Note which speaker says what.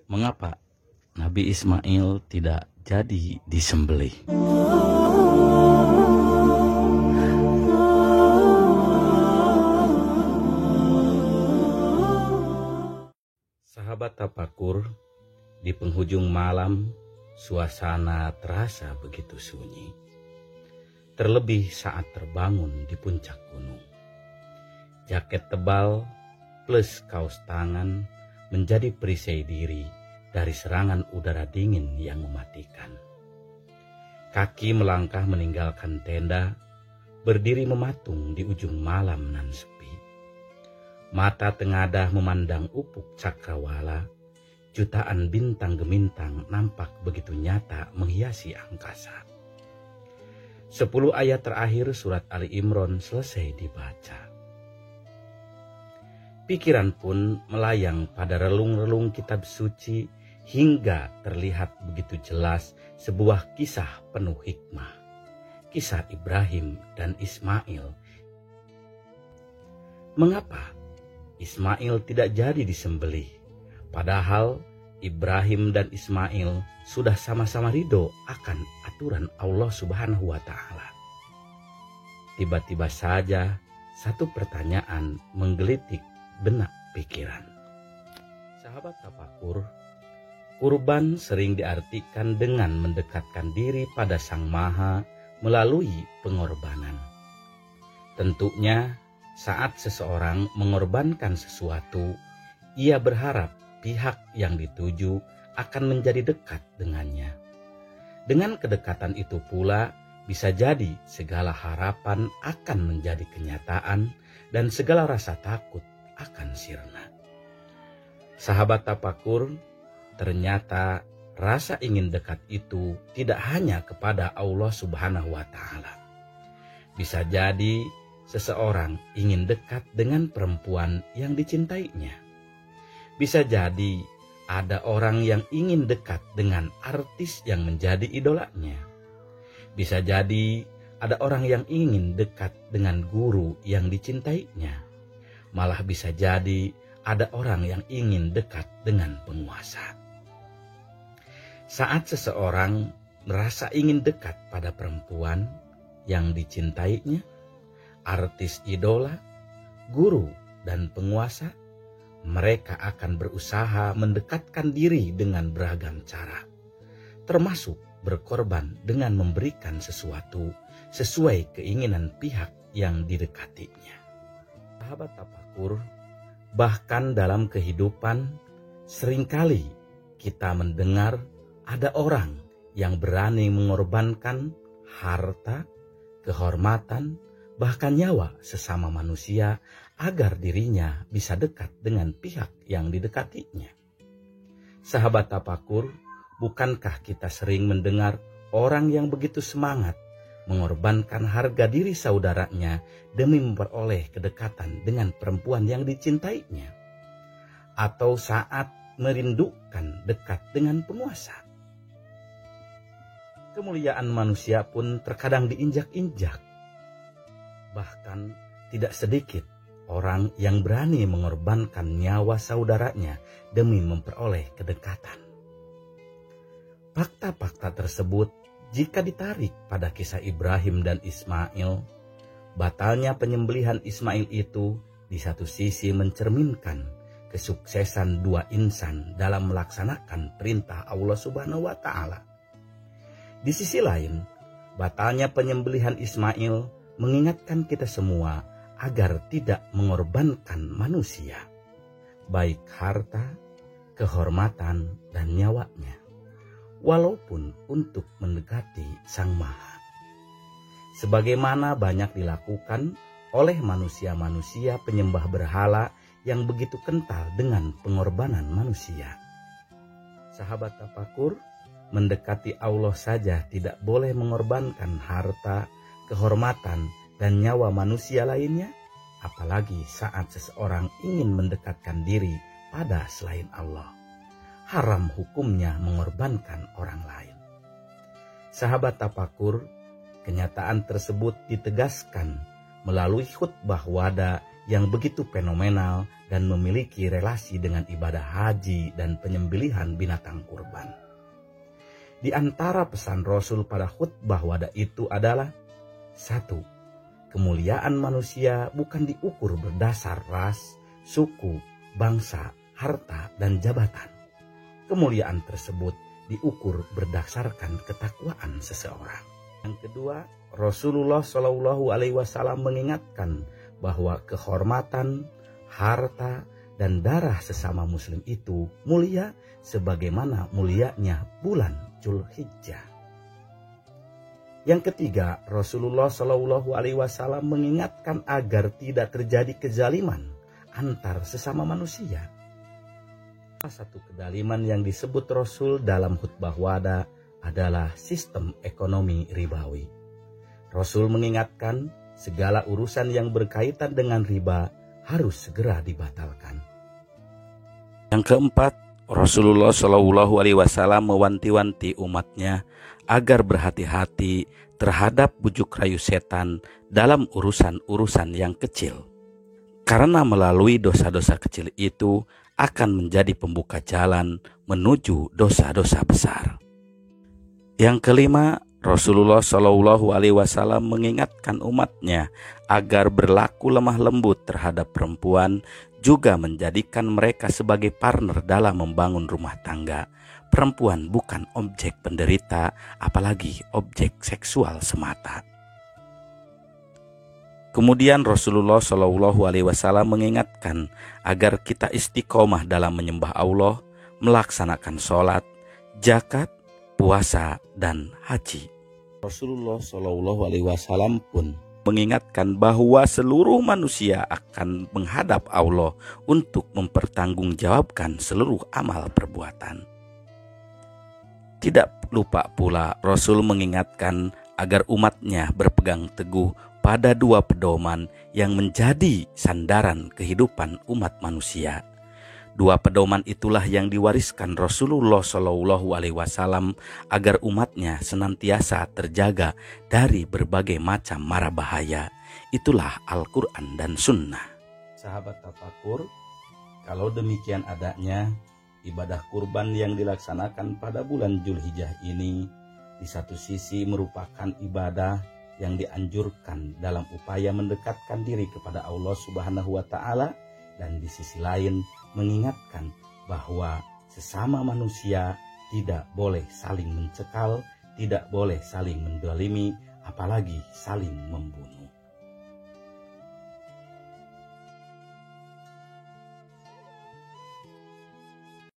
Speaker 1: Mengapa Nabi Ismail tidak jadi disembelih? Sahabat Tapakur, di penghujung malam suasana terasa begitu sunyi. Terlebih saat terbangun di puncak gunung. Jaket tebal plus kaos tangan menjadi perisai diri dari serangan udara dingin yang mematikan. Kaki melangkah meninggalkan tenda, berdiri mematung di ujung malam nan sepi. Mata tengadah memandang ufuk cakrawala, jutaan bintang gemintang nampak begitu nyata menghiasi angkasa. 10 ayat terakhir surat Ali Imran selesai dibaca. Pikiran pun melayang pada relung-relung kitab suci hingga terlihat begitu jelas sebuah kisah penuh hikmah. Kisah Ibrahim dan Ismail. Mengapa Ismail tidak jadi disembelih? Padahal Ibrahim dan Ismail sudah sama-sama ridho akan aturan Allah Subhanahu wa Ta'ala. Tiba-tiba saja satu pertanyaan menggelitik benak pikiran. Sahabat Tapakur, kurban sering diartikan dengan mendekatkan diri pada Sang Maha melalui pengorbanan. Tentunya saat seseorang mengorbankan sesuatu, ia berharap pihak yang dituju akan menjadi dekat dengannya. Dengan kedekatan itu pula, bisa jadi segala harapan akan menjadi kenyataan dan segala rasa takut akan sirna. Sahabat Tapakur, ternyata rasa ingin dekat itu tidak hanya kepada Allah Subhanahu wa Ta'ala. Bisa jadi seseorang ingin dekat dengan perempuan yang dicintainya. Bisa jadi ada orang yang ingin dekat dengan artis yang menjadi idolanya. Bisa jadi ada orang yang ingin dekat dengan guru yang dicintainya. Malah bisa jadi ada orang yang ingin dekat dengan penguasa. Saat seseorang merasa ingin dekat pada perempuan yang dicintainya, artis idola, guru, dan penguasa, mereka akan berusaha mendekatkan diri dengan beragam cara, termasuk berkorban dengan memberikan sesuatu sesuai keinginan pihak yang didekatinya. Sahabat Tapakur, bahkan dalam kehidupan seringkali kita mendengar ada orang yang berani mengorbankan harta, kehormatan, bahkan nyawa sesama manusia agar dirinya bisa dekat dengan pihak yang didekatinya. Sahabat Tapakur, bukankah kita sering mendengar orang yang begitu semangat mengorbankan harga diri saudaranya demi memperoleh kedekatan dengan perempuan yang dicintainya? Atau saat merindukan dekat dengan penguasa? Kemuliaan manusia pun terkadang diinjak-injak. Bahkan tidak sedikit orang yang berani mengorbankan nyawa saudaranya demi memperoleh kedekatan. Fakta-fakta tersebut jika ditarik pada kisah Ibrahim dan Ismail, batalnya penyembelihan Ismail itu di satu sisi mencerminkan kesuksesan dua insan dalam melaksanakan perintah Allah Subhanahu wa Ta'ala. Di sisi lain, batalnya penyembelihan Ismail mengingatkan kita semua agar tidak mengorbankan manusia, baik harta, kehormatan, dan nyawanya, walaupun untuk mendekati Sang Maha. Sebagaimana banyak dilakukan oleh manusia-manusia penyembah berhala yang begitu kental dengan pengorbanan manusia. Sahabat Tapakur, mendekati Allah saja tidak boleh mengorbankan harta, kehormatan, dan nyawa manusia lainnya, apalagi saat seseorang ingin mendekatkan diri pada selain Allah. Haram hukumnya mengorbankan orang lain. Sahabat Tapakur, kenyataan tersebut ditegaskan melalui khutbah wada yang begitu fenomenal dan memiliki relasi dengan ibadah haji dan penyembelihan binatang kurban. Di antara pesan Rasul pada khutbah wada itu adalah 1. Kemuliaan manusia bukan diukur berdasar ras, suku, bangsa, harta, dan jabatan. Kemuliaan tersebut diukur berdasarkan ketakwaan seseorang. Yang kedua, Rasulullah Shallallahu Alaihi Wasallam mengingatkan bahwa kehormatan, harta, dan darah sesama muslim itu mulia sebagaimana mulianya bulan Dzulhijjah. Yang ketiga, Rasulullah Shallallahu Alaihi Wasallam mengingatkan agar tidak terjadi kezaliman antar sesama manusia. Salah satu kedaliman yang disebut Rasul dalam khutbah wada adalah sistem ekonomi ribawi. Rasul mengingatkan segala urusan yang berkaitan dengan riba harus segera dibatalkan. Yang keempat, Rasulullah Shallallahu Alaihi Wasallam mewanti-wanti umatnya agar berhati-hati terhadap bujuk rayu setan dalam urusan-urusan yang kecil. Karena melalui dosa-dosa kecil itu akan menjadi pembuka jalan menuju dosa-dosa besar. Yang kelima, Rasulullah Shallallahu Alaihi Wasallam mengingatkan umatnya agar berlaku lemah lembut terhadap perempuan, juga menjadikan mereka sebagai partner dalam membangun rumah tangga. Perempuan bukan objek penderita, apalagi objek seksual semata. Kemudian Rasulullah Shallallahu Alaihi Wasallam mengingatkan agar kita istiqomah dalam menyembah Allah, melaksanakan sholat, zakat, puasa, dan haji. Rasulullah Shallallahu Alaihi Wasallam pun mengingatkan bahwa seluruh manusia akan menghadap Allah untuk mempertanggungjawabkan seluruh amal perbuatan. Tidak lupa pula Rasul mengingatkan agar umatnya berpegang teguh pada dua pedoman yang menjadi sandaran kehidupan umat manusia. Dua pedoman itulah yang diwariskan Rasulullah Shallallahu Alaihi Wasallam agar umatnya senantiasa terjaga dari berbagai macam mara bahaya. Itulah Al-Quran dan Sunnah. Sahabat tafakur, kalau demikian adanya, ibadah kurban yang dilaksanakan pada bulan Dzulhijjah ini di satu sisi merupakan ibadah yang dianjurkan dalam upaya mendekatkan diri kepada Allah Subhanahu wa Ta'ala, dan di sisi lain mengingatkan bahwa sesama manusia tidak boleh saling mencekal, tidak boleh saling mendolimi, apalagi saling membunuh.